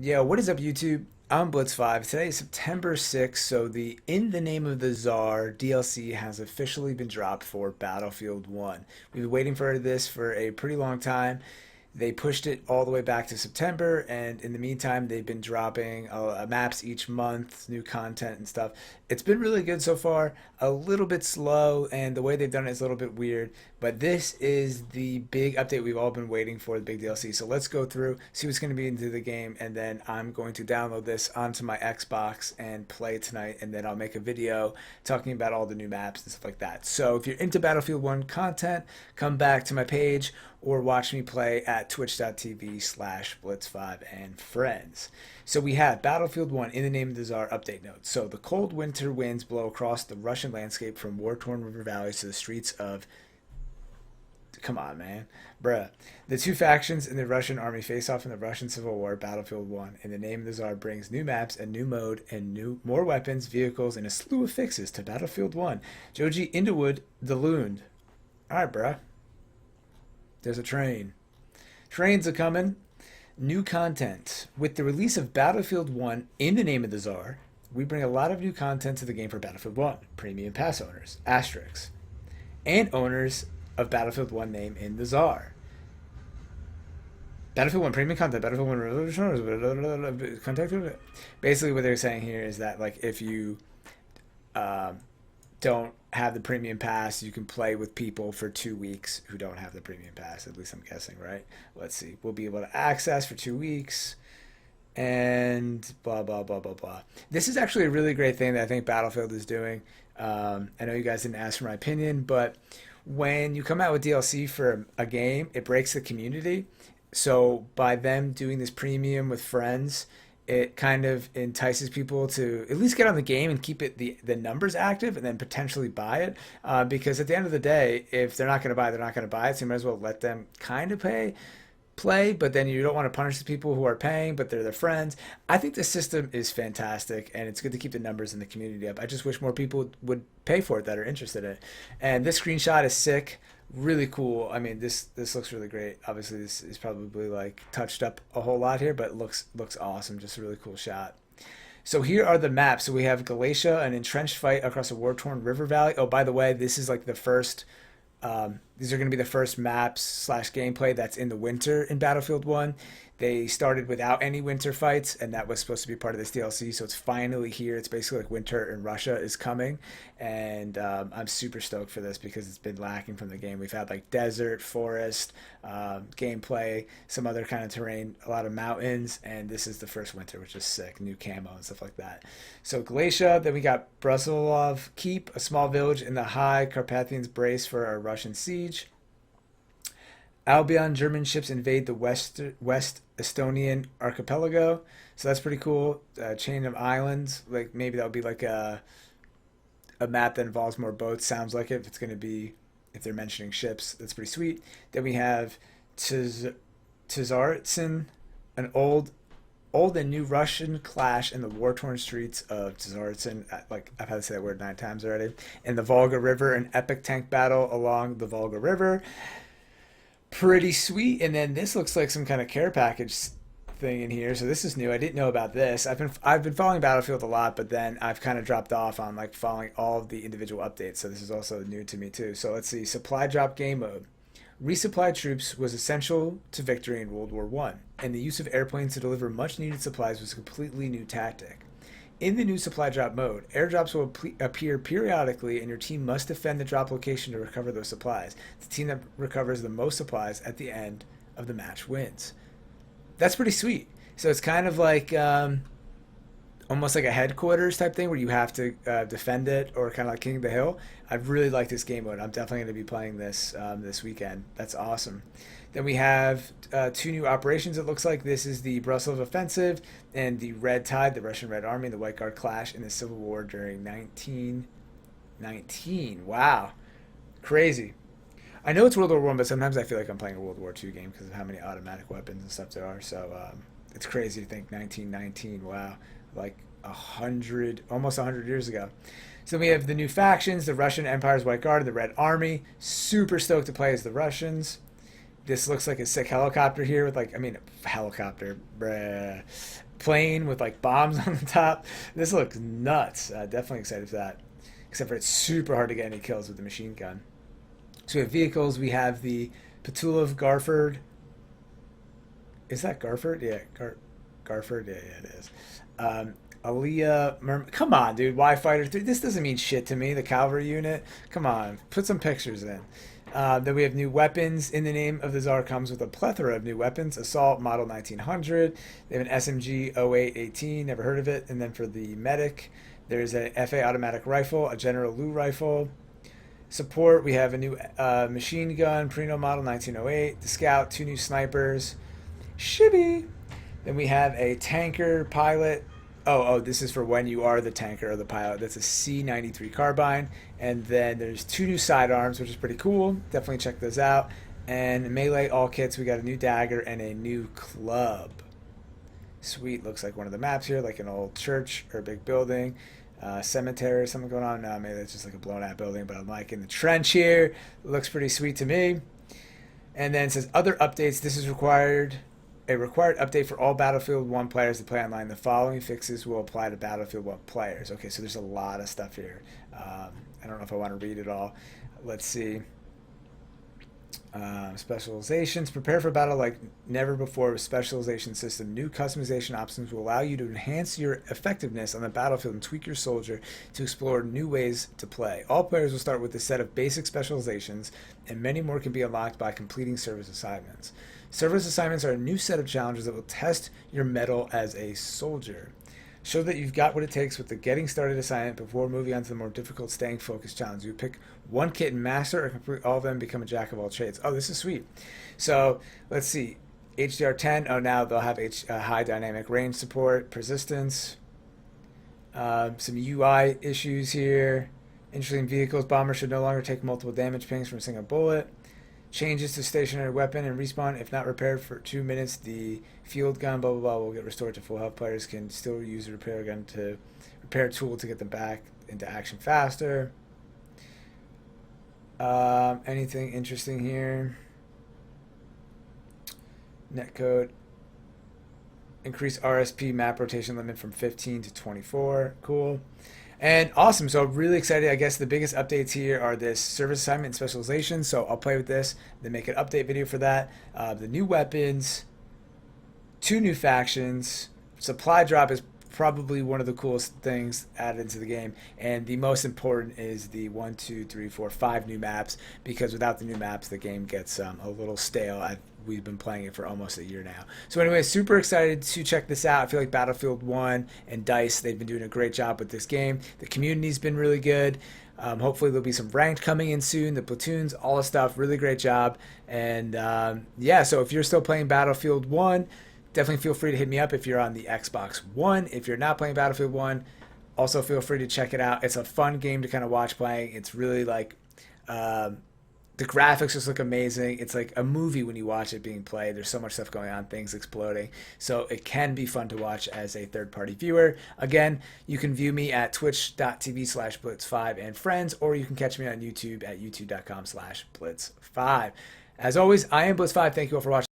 Yo, what is up, YouTube? I'm Blitz5. Today is September 6th, so the In the Name of the Tsar DLC has officially been dropped for Battlefield 1. We've been waiting for this for a pretty long time. They pushed it all the way back to September, and in the meantime, they've been dropping maps each month, new content and stuff. It's been really good so far. A little bit slow, and the way they've done it is a little bit weird. But this is the big update we've all been waiting for, the big DLC. So let's go through, see what's going to be into the game, and then I'm going to download this onto my Xbox and play it tonight, and then I'll make a video talking about all the new maps and stuff like that. So if you're into Battlefield 1 content, come back to my page or watch me play at twitch.tv/blitz5 and friends. So we have Battlefield 1 In the Name of the Tsar update notes. So the cold winter winds blow across the Russian landscape from war-torn river valleys to the streets of... Come on, man. Bruh. The two factions in the Russian army face off in the Russian Civil War, Battlefield 1. In the Name of the Tsar brings new maps, a new mode, and more weapons, vehicles, and a slew of fixes to Battlefield 1. Joji Inderwood, the Lund. Alright, bruh. There's a train. Trains are coming. New content. With the release of Battlefield 1 In the Name of the Tsar, we bring a lot of new content to the game for Battlefield 1. Premium Pass owners, asterisks, and owners of Battlefield 1 name in the Tsar. Battlefield 1 premium content, Battlefield 1 Revolution, contact. Basically, what they're saying here is that, like, if you don't have the premium pass, you can play with people for 2 weeks who don't have the premium pass. At least I'm guessing, right? Let's see. We'll be able to access for 2 weeks and blah, blah, blah, blah, blah. This is actually a really great thing that I think Battlefield is doing. I know you guys didn't ask for my opinion, but when you come out with DLC for a game, it breaks the community. So by them doing this premium with friends, it kind of entices people to at least get on the game and keep the numbers active and then potentially buy it. Because at the end of the day, if they're not going to buy it, they're not going to buy it. So you might as well let them kind of play, but then you don't want to punish the people who are paying, but they're their friends. I think the system is fantastic, and it's good to keep the numbers in the community up. I just wish more people would pay for it that are interested in it. And this screenshot is sick, really cool. I mean, this looks really great. Obviously, this is probably like touched up a whole lot here, but it looks awesome. Just a really cool shot. So here are the maps. So we have Galatia, an entrenched fight across a war-torn river valley. Oh, by the way, this is like the first these are going to be the first maps slash gameplay that's in the winter in Battlefield 1. They started without any winter fights, and that was supposed to be part of this DLC, so it's finally here. It's basically like winter in Russia is coming, and I'm super stoked for this because it's been lacking from the game. We've had like desert, forest, gameplay, some other kind of terrain, a lot of mountains, and this is the first winter, which is sick. New camo and stuff like that. So Galatia, then we got Brusilov Keep, a small village in the high Carpathians brace for a Russian siege. Albion German ships invade the West Estonian archipelago, so that's pretty cool. Chain of islands, like maybe that would be like a map that involves more boats. Sounds like it. If it's going to be, if they're mentioning ships, that's pretty sweet. Then we have Tsaritsin, an old and new Russian clash in the war-torn streets of Tsaritsyn. Like I've had to say that word 9 times already. In the Volga River, an epic tank battle along the Volga River. Pretty sweet. And then this looks like some kind of care package thing in here. So this is new. I didn't know about this. I've been following Battlefield a lot, but then I've kind of dropped off on like following all of the individual updates. So this is also new to me too. So let's see. Supply drop game mode. Resupply troops was essential to victory in World War One, and the use of airplanes to deliver much needed supplies was a completely new tactic. In the new supply drop mode, airdrops will appear periodically, and your team must defend the drop location to recover those supplies. The team that recovers the most supplies at the end of the match wins. That's pretty sweet. So it's kind of like almost like a headquarters type thing where you have to defend it, or kind of like King of the Hill. I really like this game mode. I'm definitely going to be playing this this weekend. That's awesome. Then we have 2 new operations. It looks like this is the Brussels Offensive and the Red Tide, the Russian Red Army, and the White Guard clash in the Civil War during 1919. Wow, crazy. I know it's World War One, but sometimes I feel like I'm playing a World War Two game because of how many automatic weapons and stuff there are. So it's crazy to think 1919. Wow, like 100, almost 100 years ago. So we have the new factions: the Russian Empire's White Guard, the Red Army. Super stoked to play as the Russians. This looks like a sick helicopter here with like, I mean, helicopter, bruh. plane with like bombs on the top. This looks nuts. Definitely excited for that. Except for it's super hard to get any kills with the machine gun. So we have vehicles. We have the Petula Garford. Is that Garford? Yeah, Garford. Yeah, yeah, it is. Come on, dude. Y Fighter 3. This doesn't mean shit to me. The cavalry unit. Come on. Put some pictures in. Then we have new weapons. In the Name of the Tsar comes with a plethora of new weapons. Assault Model 1900. They have an SMG 0818. Never heard of it. And then for the medic, there's a FA automatic rifle, a General Lu rifle. Support, we have a new machine gun, Prino Model 1908. The Scout, 2 new snipers. Shibby. Then we have a tanker pilot. This is for when you are the tanker or the pilot. That's a C93 carbine. And then there's 2 new sidearms, which is pretty cool. Definitely check those out. And melee all kits, we got a new dagger and a new club. Sweet, looks like one of the maps here, like an old church or a big building. Cemetery or something going on. No, maybe that's just like a blown out building, but I'm liking the trench here. Looks pretty sweet to me. And then it says other updates. This is required. A required update for all Battlefield 1 players to play online. The following fixes will apply to Battlefield 1 players. Okay, so there's a lot of stuff here. I don't know if I want to read it all. Let's see. Specializations. Prepare for battle like never before with specialization system. New customization options will allow you to enhance your effectiveness on the battlefield and tweak your soldier to explore new ways to play. All players will start with a set of basic specializations, and many more can be unlocked by completing service assignments. Service assignments are a new set of challenges that will test your mettle as a soldier. Show that you've got what it takes with the getting started assignment before moving on to the more difficult staying focused challenge. You pick one kit and master or complete all of them and become a jack of all trades. Oh, this is sweet. So let's see. HDR10. Oh, now they'll have high dynamic range support, persistence. Some UI issues here. Interesting vehicles. Bombers should no longer take multiple damage pings from a single bullet. Changes to stationary weapon and respawn. If not repaired for 2 minutes, the field gun, blah, blah, blah, will get restored to full health. Players can still use the repair tool to get them back into action faster. Anything interesting here? Netcode. Increase RSP map rotation limit from 15 to 24. Cool. And awesome. So really excited. I guess the biggest updates here are this service assignment and specialization. So I'll play with this, then make an update video for that. The new weapons, 2 new factions. Supply drop is probably one of the coolest things added into the game. And the most important is the 1, 2, 3, 4, 5 new maps, because without the new maps, the game gets a little stale. We've been playing it for almost a year now. So anyway, super excited to check this out. I feel like Battlefield 1 and DICE, they've been doing a great job with this game. The community's been really good. Hopefully there'll be some ranked coming in soon. The platoons, all the stuff, really great job. And yeah, so if you're still playing Battlefield 1, definitely feel free to hit me up if you're on the Xbox One. If you're not playing Battlefield 1, also feel free to check it out. It's a fun game to kind of watch playing. It's really like... the graphics just look amazing. It's like a movie when you watch it being played. There's so much stuff going on, things exploding. So it can be fun to watch as a third-party viewer. Again, you can view me at twitch.tv/blitz5 and friends, or you can catch me on YouTube at youtube.com/blitz5. As always, I am Blitz5. Thank you all for watching.